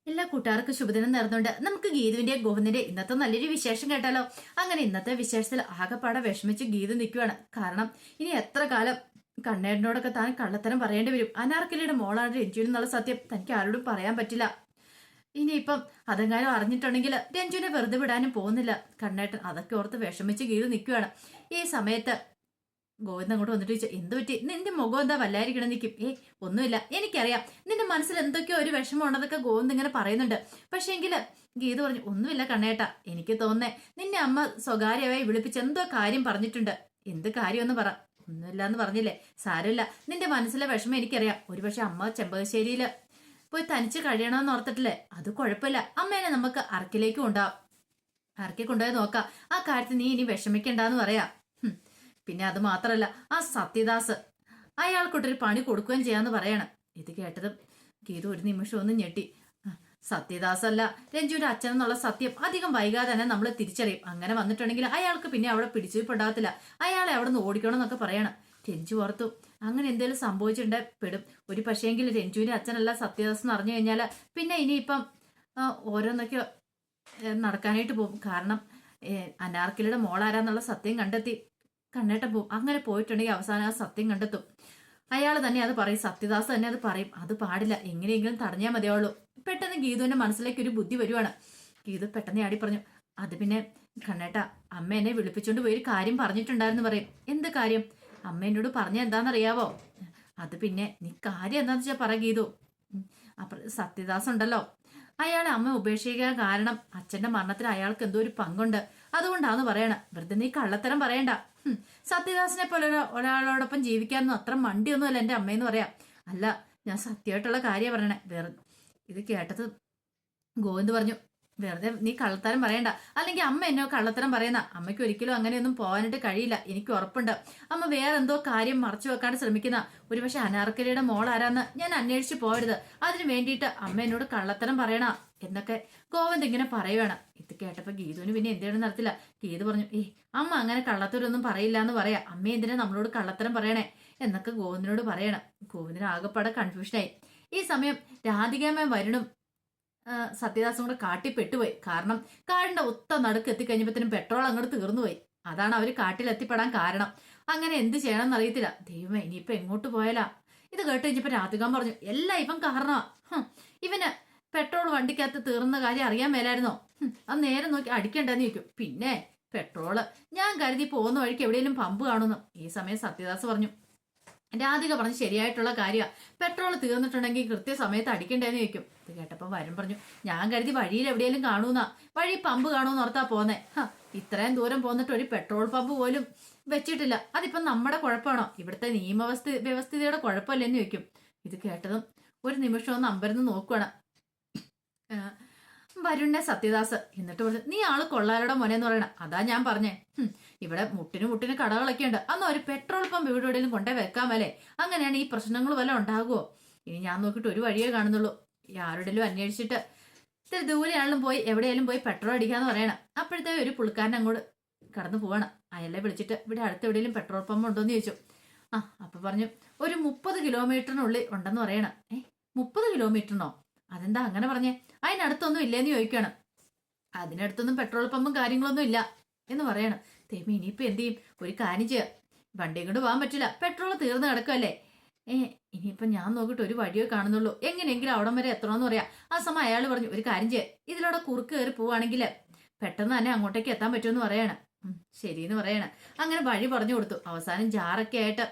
എല്ലാ കൂട്ടുകാർക്കും ശുഭദിനം നേർന്നുകൊണ്ട് നമുക്ക് ഗീതുവിന്റെ ഗോവിന്ദിന്റെ ഇന്നത്തെ നല്ലൊരു വിശേഷം കേട്ടാലോ. അങ്ങനെ ഇന്നത്തെ വിശേഷത്തിൽ ആകെപ്പാടെ വിഷമിച്ച് ഗീതു നിൽക്കുവാണ്. കാരണം ഇനി എത്ര കാലം കണ്ണേടിനോടൊക്കെ താൻ കള്ളത്തരം പറയേണ്ടി വരും. അനാർക്കലിയുടെ മോളാണ് രഞ്ജുവിൻ എന്നുള്ള സത്യം തനിക്ക് ആരോടും പറയാൻ പറ്റില്ല. ഇനിയിപ്പം അതെങ്ങാനും അറിഞ്ഞിട്ടുണ്ടെങ്കിൽ രഞ്ജുവിനെ വെറുതെ വിടാനും പോകുന്നില്ല കണ്ണേട്ടൻ. അതൊക്കെ ഓർത്ത് വിഷമിച്ച് ഗീതു നിൽക്കുവാണ്. ഈ സമയത്ത് ഗോവിന്ദൻ അങ്ങോട്ട് വന്നിട്ട് ചോദിച്ചു, എന്ത് പറ്റി? നിന്റെ മുഖം എന്താ വല്ലായിരിക്കണം നിൽക്കും? ഒന്നുമില്ല, എനിക്കറിയാം നിന്റെ മനസ്സിൽ എന്തൊക്കെയോ ഒരു വിഷമം ഉണ്ടെന്നൊക്കെ ഗോവിന്ദ് ഇങ്ങനെ പറയുന്നുണ്ട്. പക്ഷേ എങ്കില് ഗീത പറഞ്ഞു, ഒന്നുമില്ല കണ്ണേട്ടാ, എനിക്ക് തോന്നുന്നേ നിന്നെ അമ്മ സ്വകാര്യമായി വിളിപ്പിച്ച് എന്തോ കാര്യം പറഞ്ഞിട്ടുണ്ട്. എന്ത് കാര്യമെന്ന് പറ. ഒന്നുമില്ല എന്ന് പറഞ്ഞില്ലേ, സാരമില്ല, നിന്റെ മനസ്സിലെ വിഷമം എനിക്കറിയാം. ഒരുപക്ഷെ അമ്മ ചെമ്പകശ്ശേരിയില് പോയി തനിച്ച് കഴിയണമെന്ന് ഓർത്തിട്ടില്ലേ, അത് കുഴപ്പമില്ല, അമ്മേനെ നമുക്ക് അറക്കിലേക്ക് കൊണ്ടുപോകാം. അറക്കി കൊണ്ടുപോയി നോക്കാം. ആ കാര്യത്തിൽ നീ ഇനി വിഷമിക്കണ്ടെന്ന് പറയാം. പിന്നെ അത് മാത്രല്ല, ആ സത്യദാസ് അയാൾക്കൊട്ടൊരു പണി കൊടുക്കുകയും ചെയ്യാന്ന് പറയണം. ഇത് കേട്ടതും ഗീതു ഒരു നിമിഷം ഒന്ന് ഞെട്ടി. സത്യദാസ് അല്ല രഞ്ജുവിന്റെ അച്ഛൻ എന്നുള്ള സത്യം അധികം വൈകാതെ തന്നെ നമ്മൾ തിരിച്ചറിയും. അങ്ങനെ വന്നിട്ടുണ്ടെങ്കിൽ അയാൾക്ക് പിന്നെ അവിടെ പിടിച്ചുണ്ടാകത്തില്ല, അയാളെ അവിടെ നിന്ന് ഓടിക്കണം എന്നൊക്കെ പറയണം. രഞ്ജു ഓർത്തു, അങ്ങനെ എന്തെങ്കിലും സംഭവിച്ചിട്ടുണ്ടെ പെടും. ഒരു പക്ഷേങ്കിൽ രഞ്ജുവിന്റെ അച്ഛനല്ല സത്യദാസ് എന്ന് അറിഞ്ഞു കഴിഞ്ഞാൽ പിന്നെ ഇനിയിപ്പം ഓരോന്നൊക്കെ നടക്കാനായിട്ട് പോകും. കാരണം അനാർക്കലിയുടെ മോളാരാന്നുള്ള സത്യം കണ്ടെത്തി കണ്ണേട്ടൻ പോവും. അങ്ങനെ പോയിട്ടുണ്ടെങ്കിൽ അവസാനം ആ സത്യം കണ്ടെത്തും. അയാൾ തന്നെ അത് പറയും, സത്യദാസ് തന്നെ അത് പറയും. അത് പാടില്ല, എങ്ങനെയെങ്കിലും തടഞ്ഞാൽ മതിയാവുള്ളൂ. പെട്ടെന്ന് ഗീതുവിന്റെ മനസ്സിലേക്ക് ഒരു ബുദ്ധി വരുവാണ്. ഗീതു പെട്ടെന്ന് ആടി പറഞ്ഞു, അത് പിന്നെ കണ്ണേട്ട, അമ്മ എന്നെ വിളിപ്പിച്ചോണ്ട് പോയി ഒരു കാര്യം പറഞ്ഞിട്ടുണ്ടായിരുന്നു പറയും. എന്ത് കാര്യം? അമ്മ എന്നോട് പറഞ്ഞ എന്താണെന്നറിയാവോ? അത് പിന്നെ നീ കാര്യം എന്താന്ന് വെച്ചാൽ പറ ഗീതു. അപ്പൊ സത്യദാസ് ഉണ്ടല്ലോ, അയാളെ അമ്മ ഉപേക്ഷിക്കാൻ കാരണം അച്ഛന്റെ മരണത്തിൽ അയാൾക്ക് എന്തോ ഒരു പങ്കുണ്ട്, അതുകൊണ്ടാന്ന് പറയണ. വെറുതെ നീ കള്ളത്തരം പറയണ്ട. സത്യദാസിനെ പോലെ ഒരാളോടൊപ്പം ജീവിക്കാനൊന്നും അത്ര മണ്ടിയൊന്നുമല്ല എന്റെ അമ്മയെന്ന് പറയാം. അല്ല, ഞാൻ സത്യമായിട്ടുള്ള കാര്യമാണ് പറയണേ. ഇത് കേട്ടത് ഗോവിന്ദ് പറഞ്ഞു, വെറുതെ നീ കള്ളത്തരം പറയണ്ട, അല്ലെങ്കിൽ അമ്മ എന്നോ കള്ളത്തരം പറയുന്ന. അമ്മയ്ക്ക് ഒരിക്കലും അങ്ങനെയൊന്നും പോകാനായിട്ട് കഴിയില്ല, എനിക്ക് ഉറപ്പുണ്ട്. അമ്മ വേറെ എന്തോ കാര്യം മറച്ചു വെക്കാൻ ശ്രമിക്കുന്ന. ഒരുപക്ഷെ അനാർക്കലിയുടെ മോൾ ആരാന്ന് ഞാൻ അന്വേഷിച്ചു പോകരുത്. അതിന് വേണ്ടിയിട്ട് അമ്മ എന്നോട് കള്ളത്തരം പറയണ എന്നൊക്കെ ഗോവിന്ദ് ഇങ്ങനെ പറയുവാണ്. ഇത് കേട്ടപ്പോ ഗീതുവിന് പിന്നെ എന്തെങ്കിലും നടത്തില്ല. ഗീതു പറഞ്ഞു, അമ്മ അങ്ങനെ കള്ളത്തരൊന്നും പറയില്ല എന്ന് പറയാ. അമ്മ എന്തിനാ നമ്മളോട് കള്ളത്തരം പറയണേ എന്നൊക്കെ ഗോവിന്ദിനോട് പറയണം. ഗോവിന്ദിന് ആകെപ്പാടെ കൺഫ്യൂഷനായി. ഈ സമയം രാധികാമ്മ വരുണും സത്യദാസും കൂടെ കാട്ടിപ്പെട്ടുപോയി. കാരണം കാടിന്റെ ഒത്ത നടുക്ക് എത്തിക്കഴിഞ്ഞപ്പോഴത്തേനും പെട്രോൾ അങ്ങോട്ട് തീർന്നുപോയി. അതാണ് അവര് കാട്ടിലെത്തിപ്പെടാൻ കാരണം. അങ്ങനെ എന്ത് ചെയ്യണം എന്നറിയത്തില്ല. ദൈവമേ, ഇനിയിപ്പോ എങ്ങോട്ട് പോയാലാ? ഇത് കേട്ട് കഴിഞ്ഞപ്പോ രാധികാൻ പറഞ്ഞു, എല്ലാം ഇവൻ കാരണമാ. ഇവന് പെട്രോൾ വണ്ടിക്കകത്ത് തീർന്ന കാര്യം അറിയാൻ മേലായിരുന്നോ? അത് നേരെ നോക്കി അടിക്കണ്ടെന്ന് ചോദിക്കും. പിന്നെ പെട്രോള് ഞാൻ കരുതി പോകുന്ന വഴിക്ക് എവിടെയെങ്കിലും പമ്പ് കാണുന്നു. ഈ സമയം സത്യദാസ് പറഞ്ഞു, രാധിക പറഞ്ഞ് ശരിയായിട്ടുള്ള കാര്യമാണ്. പെട്രോൾ തീർന്നിട്ടുണ്ടെങ്കിൽ കൃത്യസമയത്ത് അടിക്കണ്ടേന്ന് ചോദിക്കും. ഇത് കേട്ടപ്പോൾ വരും പറഞ്ഞു, ഞാൻ കരുതി വഴിയിൽ എവിടെയെങ്കിലും കാണൂന്നാ. വഴി പമ്പ് കാണൂന്ന് ഓർത്താ പോന്നേ. ഇത്രയും ദൂരം പോന്നിട്ട് ഒരു പെട്രോൾ പമ്പ് പോലും വെച്ചിട്ടില്ല. അതിപ്പം നമ്മുടെ കുഴപ്പമാണോ? ഇവിടുത്തെ വ്യവസ്ഥിതിയുടെ കുഴപ്പമല്ലെന്ന് ചോദിക്കും. ഇത് കേട്ടതും ഒരു നിമിഷം ഒന്ന് അമ്പരന്ന് നോക്കുവാണ് വരുണിനെ സത്യദാസ്. എന്നിട്ട് പറഞ്ഞു, നീ ആള് കൊള്ളാരുടെ മോനെന്ന് പറയണ. അതാ ഞാൻ പറഞ്ഞേ, ഇവിടെ മുട്ടിന് കടകളൊക്കെ ഉണ്ട്. അന്ന് ഒരു പെട്രോൾ പമ്പ് ഇവിടെ എവിടെയെങ്കിലും കൊണ്ടേ വെക്കാമല്ലേ? അങ്ങനെയാണ് ഈ പ്രശ്നങ്ങൾ വല്ലതും ഉണ്ടാകുമോ? ഇനി ഞാൻ നോക്കിയിട്ട് ഒരു വഴിയേ കാണുന്നുള്ളൂ. ആരുടെയും അന്വേഷിച്ചിട്ട് ഇത്തിരി ദൂരെയാണെങ്കിലും പോയി എവിടെയെങ്കിലും പോയി പെട്രോൾ അടിക്കാന്ന് പറയണം. അപ്പോഴത്തെ ഒരു പുള്ളിക്കാരൻ അങ്ങോട്ട് കടന്നു പോവാണ്. അയാളെ വിളിച്ചിട്ട് ഇവിടെ അടുത്ത് എവിടെയെങ്കിലും പെട്രോൾ പമ്പ് ഉണ്ടോന്ന് ചോദിച്ചു. അപ്പൊ പറഞ്ഞു, ഒരു 30 കിലോമീറ്ററിനുള്ളിൽ ഉണ്ടെന്ന് പറയണം. 30 കിലോമീറ്ററിനോ? അതെന്താ അങ്ങനെ പറഞ്ഞേ? അതിനടുത്തൊന്നും ഇല്ലേന്ന് ചോദിക്കുകയാണ്. അതിനടുത്തൊന്നും പെട്രോൾ പമ്പും കാര്യങ്ങളൊന്നും ഇല്ല എന്ന് പറയണം. തേമി ഇനിയിപ്പോ എന്ത് ചെയ്യും? ഒരു കാര്യം ചെയ്യാം, വണ്ടിയും കൊണ്ട് പോകാൻ പറ്റില്ല, പെട്രോൾ തീർന്ന് കിടക്കുമല്ലേ. ഇനിയിപ്പം ഞാൻ നോക്കിയിട്ട് ഒരു വഴിയോ കാണുന്നുള്ളൂ, എങ്ങനെയെങ്കിലും അവിടം വരെ എത്തണമെന്ന് പറയാം. ആ സമയം അയാൾ പറഞ്ഞു, ഒരു കാര്യം ചെയ്യാം, ഇതിലൂടെ കുറുക്ക് കയറി പോവാണെങ്കിൽ പെട്ടെന്ന് തന്നെ അങ്ങോട്ടേക്ക് എത്താൻ പറ്റുമെന്ന് പറയണം. ശരിയെന്ന് പറയണം. അങ്ങനെ വഴി പറഞ്ഞു കൊടുത്തു. അവസാനം ജാറൊക്കെ ആയിട്ട്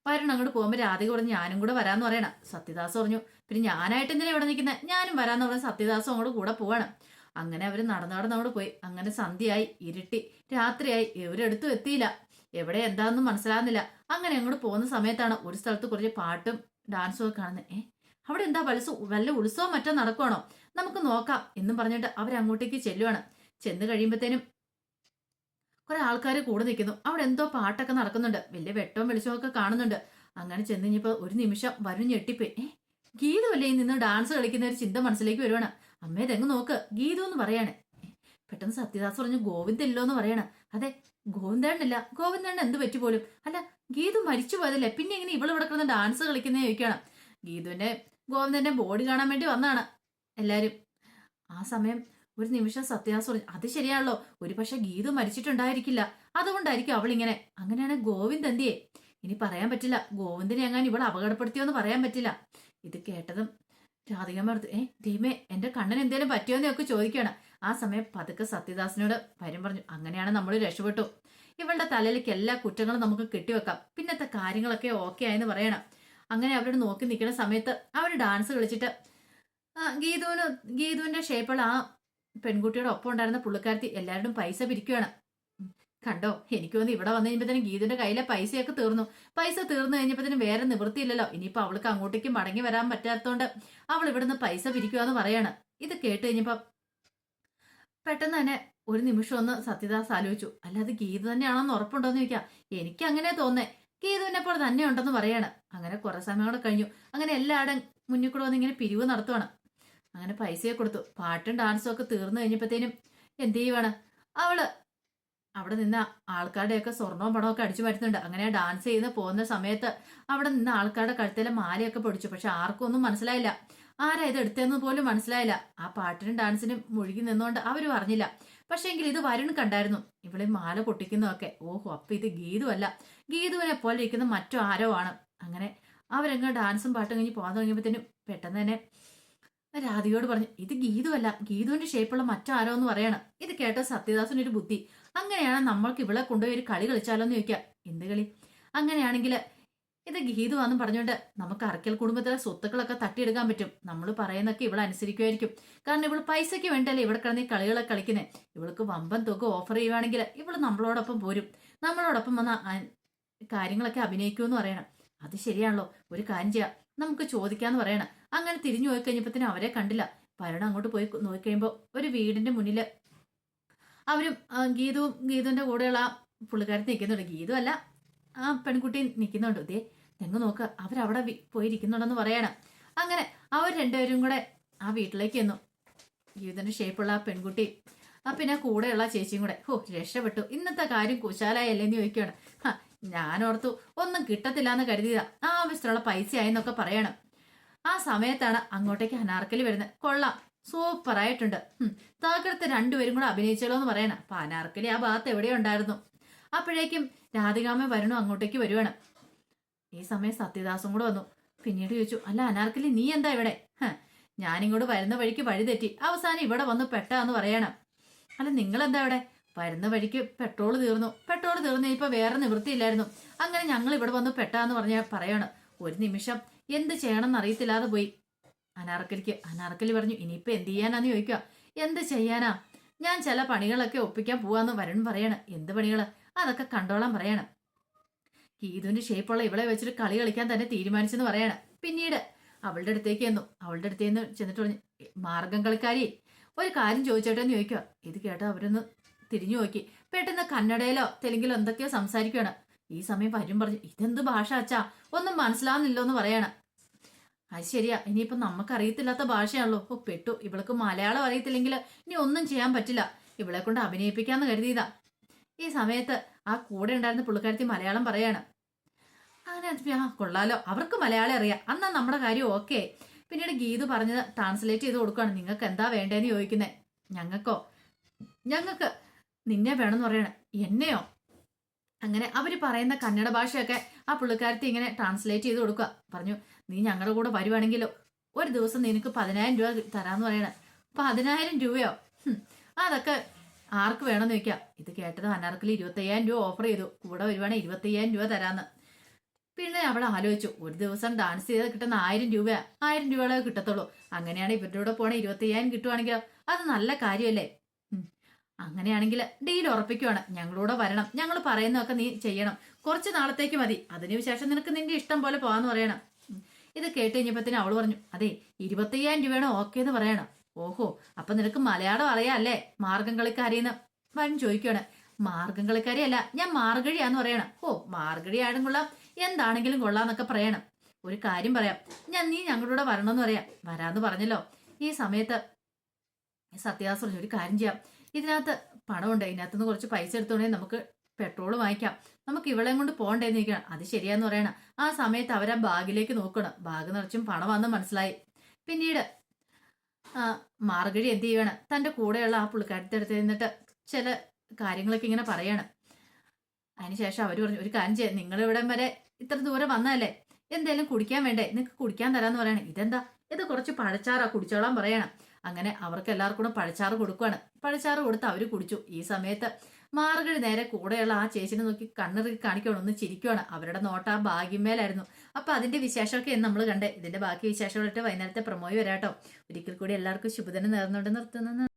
വരണം. അങ്ങോട്ട് പോകുമ്പോൾ രാധിക പറഞ്ഞു, ഞാനും കൂടെ വരാന്ന് പറയണം. സത്യദാസ് പറഞ്ഞു, പിന്നെ ഞാനായിട്ട് എന്തിനാ ഇവിടെ നിൽക്കുന്നത്, ഞാനും വരാന്ന് പറഞ്ഞ സത്യദാസും അങ്ങോട്ട് കൂടെ പോവാണ്. അങ്ങനെ അവര് നടന്നങ്ങോട്ട് പോയി. അങ്ങനെ സന്ധ്യയായി, ഇരുട്ടി, രാത്രിയായി. ഇവരെടുത്തും എത്തിയില്ല. എവിടെ എന്താണെന്നും മനസ്സിലാകുന്നില്ല. അങ്ങനെ അങ്ങോട്ട് പോകുന്ന സമയത്താണ് ഒരു സ്ഥലത്ത് കുറച്ച് പാട്ടും ഡാൻസും ഒക്കെ കാണുന്നത്. അവിടെ എന്താ വല്ല ഉത്സവം മറ്റോ നടക്കുവാണോ? നമുക്ക് നോക്കാം എന്നും പറഞ്ഞിട്ട് അവരങ്ങോട്ടേക്ക് ചെല്ലുവാണ്. ചെന്ന് കഴിയുമ്പോഴത്തേനും കുറെ ആൾക്കാർ കൂടെ നിൽക്കുന്നു. അവിടെ എന്തോ പാട്ടൊക്കെ നടക്കുന്നുണ്ട്. വലിയ വെട്ടവും വെളിച്ചവും ഒക്കെ കാണുന്നുണ്ട്. അങ്ങനെ ചെന്ന് കഴിഞ്ഞപ്പോ ഒരു നിമിഷം വരും ഞെട്ടിപ്പോയി. ഗീതു അല്ലേ നിന്ന് ഡാൻസ് കളിക്കുന്ന ഒരു ചിന്ത മനസ്സിലേക്ക് വരുവാണ്. അമ്മേ തെങ്ങ് നോക്ക്, ഗീതു എന്ന് പറയാണ്. പെട്ടെന്ന് സത്യദാസ് പറഞ്ഞു, ഗോവിന്ദല്ലോ എന്ന് പറയണം. അതെ, ഗോവിന്ദേണ്ണല്ല. ഗോവിന്ദേണ്ണ എന്ത് പറ്റി പോലും? അല്ല, ഗീതു മരിച്ചു പോയതല്ലേ, പിന്നെ എങ്ങനെ ഇവള് ഇവിടെ കിടന്ന് ഡാൻസ് കളിക്കുന്നേ ചോദിക്കണം. ഗോവിന്ദന്റെ ബോഡി കാണാൻ വേണ്ടി വന്നാണ്. എല്ലാരും. ആ സമയം ഒരു നിമിഷം സത്യാസ് പറഞ്ഞു, അത് ശരിയാണല്ലോ, ഒരു പക്ഷെ ഗീതു മരിച്ചിട്ടുണ്ടായിരിക്കില്ല, അതുകൊണ്ടായിരിക്കും അവളിങ്ങനെ. അങ്ങനെയാണ് ഗോവിന്ദ് എന്തിയെ? ഇനി പറയാൻ പറ്റില്ല, ഗോവിന്ദിനെ എങ്ങാൻ ഇവൾ അപകടപ്പെടുത്തിയോന്ന് പറയാൻ പറ്റില്ല. ഇത് കേട്ടതും രാധികമ്മ എടുത്ത് ദൈവമേ, എന്റെ കണ്ണൻ എന്തേലും പറ്റിയോന്നൊക്കെ ചോദിക്കുകയാണ്. ആ സമയം പതുക്കെ സത്യദാസിനോട് വരും പറഞ്ഞു, അങ്ങനെയാണ് നമ്മൾ രക്ഷപ്പെട്ടു. ഇവളുടെ തലയിലേക്ക് എല്ലാ കുറ്റങ്ങളും നമുക്ക് കെട്ടിവെക്കാം, പിന്നത്തെ കാര്യങ്ങളൊക്കെ ഓക്കെ ആയെന്ന് പറയണം. അങ്ങനെ അവരോട് നോക്കി നിൽക്കുന്ന സമയത്ത് അവർ ഡാൻസ് കളിച്ചിട്ട് ഗീതുവിന്റെ ഷേപ്പുള്ള ആ പെൺകുട്ടിയുടെ ഒപ്പം ഉണ്ടായിരുന്ന പുള്ളിക്കാരത്തി എല്ലാവരും പൈസ പിരിക്കുകയാണ്. കണ്ടോ, എനിക്ക് തോന്നി ഇവിടെ വന്നു കഴിഞ്ഞപ്പോഴത്തേനും ഗീതുവിന്റെ കയ്യിലെ പൈസയൊക്കെ തീർന്നു. പൈസ തീർന്നു കഴിഞ്ഞപ്പോഴത്തേനും വേറെ നിവൃത്തിയില്ലല്ലോ, ഇനിയിപ്പോ അവൾക്ക് അങ്ങോട്ടേക്ക് മടങ്ങി വരാൻ പറ്റാത്തതുകൊണ്ട് അവൾ ഇവിടുന്ന് പൈസ പിരിക്കുകയെന്ന് പറയാണ്. ഇത് കേട്ട് കഴിഞ്ഞപ്പോ പെട്ടെന്ന് തന്നെ ഒരു നിമിഷം ഒന്ന് സത്യദാസ് ആലോചിച്ചു, അല്ലാതെ ഗീതു തന്നെയാണെന്ന് ഉറപ്പുണ്ടോന്ന് ചോദിക്കാം. എനിക്ക് അങ്ങനെ തോന്നേ, ഗീതുവിനെ പോലെ തന്നെ ഉണ്ടെന്ന് പറയാണ്. അങ്ങനെ കുറെ സമയം കൂടെ കഴിഞ്ഞു. അങ്ങനെ എല്ലാവരും മുന്നിൽ കൂടെ വന്ന് ഇങ്ങനെ പിരിവ് നടത്തുവാണ്. അങ്ങനെ പൈസയെ കൊടുത്തു. പാട്ടും ഡാൻസും ഒക്കെ തീർന്നു കഴിഞ്ഞപ്പോഴത്തേനും എന്ത് ചെയ്യുവാണ്, അവള് അവിടെ നിന്ന് ആൾക്കാരുടെയൊക്കെ സ്വർണവും പണമൊക്കെ അടിച്ചു മാറ്റുന്നുണ്ട്. അങ്ങനെ ഡാൻസ് ചെയ്ത് പോകുന്ന സമയത്ത് അവിടെ നിന്ന് ആൾക്കാരുടെ കഴുത്തിലെ മാലയൊക്കെ പൊടിച്ചു. പക്ഷെ ആർക്കും ഒന്നും മനസ്സിലായില്ല, ആരാ ഇത് എടുത്തതെന്ന് പോലും മനസ്സിലായില്ല. ആ പാട്ടിനും ഡാൻസിനും മുഴുകി നിന്നുകൊണ്ട് അവരും അറിഞ്ഞില്ല. പക്ഷെ എങ്കിൽ ഇത് വരുൺ കണ്ടായിരുന്നു, ഇവിടെ മാല പൊട്ടിക്കുന്നതൊക്കെ. ഓഹോ, അപ്പൊ ഇത് ഗീതു അല്ല, ഗീതുവിനെ പോലെ ഇരിക്കുന്ന മറ്റോ ആരോ ആണ്. അങ്ങനെ അവരങ്ങ് ഡാൻസും പാട്ടും കഴിഞ്ഞ് പോകാൻ തുടങ്ങിയപ്പോഴത്തേനും പെട്ടെന്ന് തന്നെ രാധികയോട് പറഞ്ഞു, ഇത് ഗീതു അല്ല, ഗീതുവിന്റെ ഷേപ്പുള്ള മറ്റാരോ എന്ന് പറയണം. ഇത് കേട്ട സത്യദാസിനൊരു ബുദ്ധി, അങ്ങനെയാണ് നമ്മൾക്ക് ഇവിടെ കൊണ്ടുപോയി ഒരു കളി കളിച്ചാലോ എന്ന് ചോദിക്കാം. എന്ത് കളി? അങ്ങനെയാണെങ്കിൽ ഇത് ഗീതുവാന്നും പറഞ്ഞുകൊണ്ട് നമുക്ക് അറക്കൽ കുടുംബത്തിലെ സ്വത്തുക്കളൊക്കെ തട്ടിയെടുക്കാൻ പറ്റും. നമ്മൾ പറയുന്നൊക്കെ ഇവൾ അനുസരിക്കുമായിരിക്കും. കാരണം ഇവൾ പൈസയ്ക്ക് വേണ്ടല്ലേ ഇവിടെ കിടന്ന് ഈ കളികളൊക്കെ കളിക്കുന്നത്. ഇവൾക്ക് വമ്പൻ തുക ഓഫർ ചെയ്യുവാണെങ്കിൽ ഇവൾ നമ്മളോടൊപ്പം പോരും, നമ്മളോടൊപ്പം വന്ന കാര്യങ്ങളൊക്കെ അഭിനയിക്കുമെന്ന് പറയണം. അത് ശരിയാണല്ലോ, ഒരു കാര്യം ചെയ്യാം, നമുക്ക് ചോദിക്കാന്ന് പറയണം. അങ്ങനെ തിരിഞ്ഞു പോയി കഴിഞ്ഞപ്പോഴത്തേനും അവരെ കണ്ടില്ല. പരണം അങ്ങോട്ട് പോയി നോക്കിക്കഴിയുമ്പോൾ ഒരു വീടിന്റെ മുന്നില് അവരും ഗീതുവിന്റെ കൂടെയുള്ള ആ പുള്ളിക്കാരത്തി നിൽക്കുന്നുണ്ട്. ഗീതു അല്ല, ആ പെൺകുട്ടി നിൽക്കുന്നുണ്ട്. ഇതേ തെങ്ങ് നോക്ക്, അവരവിടെ പോയിരിക്കുന്നുണ്ടെന്ന് പറയണം. അങ്ങനെ അവർ രണ്ടുപേരും കൂടെ ആ വീട്ടിലേക്ക് ചെന്നു. ഗീതുവിന്റെ ഷേപ്പുള്ള ആ പെൺകുട്ടി പിന്നെ കൂടെയുള്ള ചേച്ചിയും കൂടെ. രക്ഷപ്പെട്ടു, ഇന്നത്തെ കാര്യം കുശാലായല്ലേന്ന് ചോദിക്കുകയാണ്. ഞാനോർത്തു ഒന്നും കിട്ടത്തില്ല എന്ന് കരുതിയതാ, ആവശ്യമുള്ള പൈസ ആയെന്നൊക്കെ പറയണം. ആ സമയത്താണ് അങ്ങോട്ടേക്ക് അനാർക്കലി വരുന്നത്. കൊള്ളാം, സൂപ്പറായിട്ടുണ്ട്, തകർത്ത് രണ്ടുപേരും കൂടെ അഭിനയിച്ചല്ലോ എന്ന് പറയണം. അപ്പൊ അനാർക്കലി ആ ഭാഗത്ത് എവിടെയോ ഉണ്ടായിരുന്നു. അപ്പോഴേക്കും രാധികാമ്മ വരണു അങ്ങോട്ടേക്ക് വരുവാണ്. ഈ സമയം സത്യദാസും കൂടെ വന്നു. പിന്നീട് ചോദിച്ചു, അല്ല അനാർക്കലി നീ എന്താ ഇവിടെ? ഞാനിങ്ങോട്ട് വരുന്ന വഴിക്ക് വഴി തെറ്റി അവസാനം ഇവിടെ വന്ന് പെട്ടാന്ന് പറയണം. അല്ല നിങ്ങളെന്താ ഇവിടെ? വരുന്ന വഴിക്ക് പെട്രോൾ തീർന്നു ഇപ്പൊ വേറെ നിവൃത്തിയില്ലായിരുന്നു, അങ്ങനെ ഞങ്ങൾ ഇവിടെ വന്ന് പെട്ടാന്ന് പറയാണ്. ഒരു നിമിഷം എന്ത് ചെയ്യണമെന്ന് അറിയത്തില്ലാതെ പോയി അനാർക്കലി പറഞ്ഞു, ഇനിയിപ്പൊ എന്ത് ചെയ്യാനാന്ന് ചോദിക്കുക. എന്ത് ചെയ്യാനാ, ഞാൻ ചില പണികളൊക്കെ ഒപ്പിക്കാൻ പോവാന്ന് വരുൺ പറയാണ്. എന്ത് പണികള്? അതൊക്കെ കണ്ടോളാൻ പറയണം. ഗീതുവിന്റെ ഷേപ്പുള്ള ഇവളെ വെച്ചിട്ട് കളി കളിക്കാൻ തന്നെ തീരുമാനിച്ചെന്ന് പറയണം. പിന്നീട് അവളുടെ അടുത്തേക്ക് ചെന്നിട്ട് പറഞ്ഞു, മാർഗം കളിക്കാരി ഒരു കാര്യം ചോദിച്ചോട്ടെന്ന് ചോദിക്കുക. ഇത് കേട്ടോ അവരൊന്ന് തിരിഞ്ഞു നോക്കി. പെട്ടെന്ന് കന്നഡയിലോ തെലുങ്കിലോ എന്തൊക്കെയോ സംസാരിക്കുകയാണ്. ഈ സമയം വരും പറഞ്ഞു, ഇതെന്ത് ഭാഷ അച്ഛാ, ഒന്നും മനസ്സിലാവുന്നില്ലോ എന്ന് പറയണം. അത് ശരിയാ, ഇനിയിപ്പൊ നമുക്കറിയത്തില്ലാത്ത ഭാഷയാണല്ലോ. പെട്ടു, ഇവൾക്ക് മലയാളം അറിയത്തില്ലെങ്കിൽ ഇനി ഒന്നും ചെയ്യാൻ പറ്റില്ല, ഇവളെ കൊണ്ട് അഭിനയിപ്പിക്കാന്ന് കരുതിയതാ. ഈ സമയത്ത് ആ കൂടെ ഉണ്ടായിരുന്ന പുള്ളിക്കാരത്തി മലയാളം പറയാണ്. അങ്ങനെ കൊള്ളാലോ, അവർക്ക് മലയാളം അറിയാം, അന്നാ നമ്മുടെ കാര്യം ഓക്കെ. പിന്നീട് ഗീതു പറഞ്ഞത് ട്രാൻസ്ലേറ്റ് ചെയ്ത് കൊടുക്കുകയാണ്. നിങ്ങൾക്ക് എന്താ വേണ്ടതെന്ന് ചോദിക്കുന്നേ. ഞങ്ങൾക്ക് നിന്നെ വേണമെന്ന് പറയണേ. എന്നെയോ? അങ്ങനെ അവര് പറയുന്ന കന്നഡ ഭാഷയൊക്കെ ആ പുള്ളിക്കാരത്തി ഇങ്ങനെ ട്രാൻസ്ലേറ്റ് ചെയ്ത് കൊടുക്കുക. പറഞ്ഞു, നീ ഞങ്ങളുടെ കൂടെ വരുവാണെങ്കിൽ ഒരു ദിവസം നിനക്ക് 10,000 രൂപ തരാമെന്ന് പറയണേ. 10,000 രൂപയോ? അതൊക്കെ ആർക്ക് വേണമെന്ന് ചോദിക്കാം. ഇത് കേട്ടത് അനാർക്കലി 25,000 രൂപ ഓഫർ ചെയ്തു, കൂടെ വരുവാണെങ്കിൽ 25,000 രൂപ തരാന്ന്. പിന്നെ അവൾ ആലോചിച്ചു, ഒരു ദിവസം ഡാൻസ് ചെയ്ത് കിട്ടുന്ന 1000 രൂപയാ, 1000 രൂപകളെ കിട്ടത്തുള്ളൂ. അങ്ങനെയാണ് ഇവരുടെ കൂടെ പോണേ 25,000 കിട്ടുവാണെങ്കിലോ അത് നല്ല കാര്യമല്ലേ? അങ്ങനെയാണെങ്കിൽ ഡീൽ ഉറപ്പിക്കുവാണ്, ഞങ്ങളൂടെ വരണം, ഞങ്ങൾ പറയുന്നതൊക്കെ നീ ചെയ്യണം, കുറച്ച് നാളത്തേക്ക് മതി, അതിനുശേഷം നിനക്ക് നിന്റെ ഇഷ്ടം പോലെ പോവാന്ന് പറയണം. ഇത് കേട്ട് കഴിഞ്ഞപ്പത്തിന് അവള് പറഞ്ഞു, അതെ 25,000 രൂപയാണ് ഓക്കെ എന്ന് പറയണം. ഓഹോ, അപ്പൊ നിനക്ക് മലയാളം അറിയാല്ലേ, മാർഗം കളിക്കാരിന്ന് വരും ചോദിക്കുകയാണ്. മാർഗം കളിക്കാരിയല്ല, ഞാൻ മാർഗഴിയാന്ന് പറയണം. മാർഗഴി ആടും കൊള്ളാം, എന്താണെങ്കിലും കൊള്ളാന്നൊക്കെ പറയണം. ഒരു കാര്യം പറയാം, നീ ഞങ്ങളുടെ വരണമെന്ന് പറയാം. വരാന്ന് പറഞ്ഞല്ലോ. ഈ സമയത്ത് സത്യദാസ് പറഞ്ഞു, ഒരു കാര്യം ചെയ്യാം, ഇതിനകത്ത് പണമുണ്ട്, ഇതിനകത്തുനിന്ന് കുറച്ച് പൈസ എടുത്തോണ്ടെങ്കിൽ നമുക്ക് പെട്രോൾ വാങ്ങിക്കാം, നമുക്ക് ഇവളെയും കൊണ്ട് പോകണ്ടേന്ന് നിൽക്കണം. അത് ശരിയാന്ന് പറയണം. ആ സമയത്ത് അവരാ ബാഗിലേക്ക് നോക്കണം. ബാഗ് നിറച്ചും പണമാണെന്ന് മനസ്സിലായി. പിന്നീട് ആ മാർഗഴി എന്ത് ചെയ്യണം തന്റെ കൂടെയുള്ള ആ പുള്ളിക്കാരത്തെ അടുത്ത് നിന്നിട്ട് ചില കാര്യങ്ങളൊക്കെ ഇങ്ങനെ പറയാണ്. അതിനുശേഷം അവര് പറഞ്ഞു, ഒരു കാര്യം ചെയ്യാം, നിങ്ങൾ ഇവിടം വരെ ഇത്ര ദൂരം വന്നതല്ലേ, എന്തേലും കുടിക്കാൻ വേണ്ടേ, നിങ്ങൾക്ക് കുടിക്കാൻ തരാന്ന് പറയണം. ഇതെന്താ, ഇത് കുറച്ച് പഴച്ചാറാ, കുടിച്ചോളാൻ പറയണം. അങ്ങനെ അവർക്ക് എല്ലാവർക്കും കൂടെ പഴച്ചാറ് കൊടുക്കുവാണ്. പഴച്ചാറ് കൊടുത്ത് അവര് കുടിച്ചു. ഈ സമയത്ത് മാർഗഴി നേരെ കൂടെയുള്ള ആ ചേച്ചിനെ നോക്കി കണ്ണിറുക്കി കാണിക്കണം, ഒന്ന് ചിരിക്കുവാണ്. അവരുടെ നോട്ട ആ ഭാഗ്യമേലായിരുന്നു. അപ്പൊ അതിന്റെ വിശേഷമൊക്കെ നമ്മൾ കണ്ടേ. ഇതിന്റെ ബാക്കി വിശേഷമായിട്ട് വൈകുന്നേരത്തെ പ്രമോയി വരാട്ടോ. ഒരിക്കൽ കൂടി എല്ലാവർക്കും ശുഭദിനം നേർന്നുകൊണ്ട് നിർത്തുന്നു.